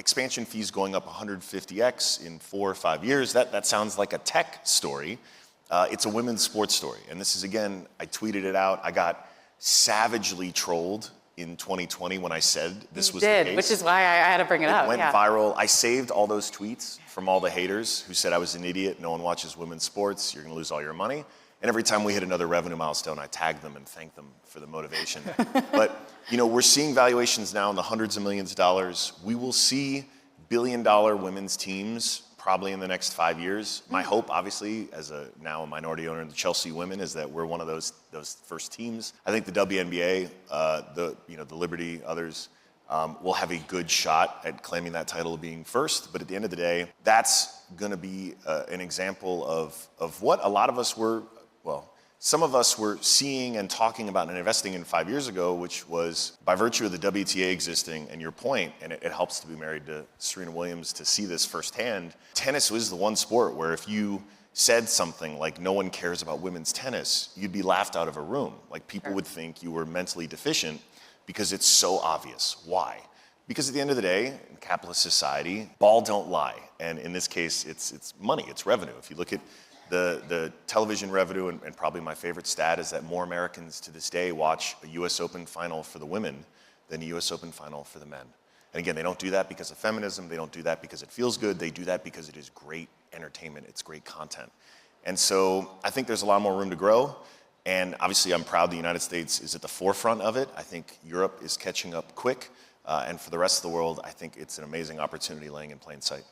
expansion fees going up 150x in 4 or 5 years, that sounds like a tech story. It's a women's sports story. And this is, again, I tweeted it out. I got savagely trolled in 2020 when I said this was the case. Which is why I had to bring it up. It went viral. I saved all those tweets from all the haters who said I was an idiot, no one watches women's sports, you're gonna lose all your money. And every time we hit another revenue milestone, I tagged them and thanked them for the motivation. But we're seeing valuations now in the hundreds of millions of dollars. We will see billion-dollar women's teams probably in the next 5 years. My hope, obviously, as now a minority owner in the Chelsea women, is that we're one of those first teams. I think the WNBA, the Liberty, others, will have a good shot at claiming that title of being first. But at the end of the day, that's going to be an example of what a lot of us were. Some of us were seeing and talking about and investing in 5 years ago, which was by virtue of the WTA existing, and your point, and it helps to be married to Serena Williams to see this firsthand. Tennis was the one sport where if you said something like no one cares about women's tennis, you'd be laughed out of a room. Like people would think you were mentally deficient because it's so obvious. Why? Because at the end of the day, in capitalist society, ball don't lie. And in this case, it's money, it's revenue. If you look at the television revenue, and probably my favorite stat is that more Americans to this day watch a US Open final for the women than a US Open final for the men. And again, they don't do that because of feminism, they don't do that because it feels good, they do that because it is great entertainment, it's great content. And so I think there's a lot more room to grow, and obviously I'm proud the United States is at the forefront of it. I think Europe is catching up quick, and for the rest of the world, I think it's an amazing opportunity laying in plain sight.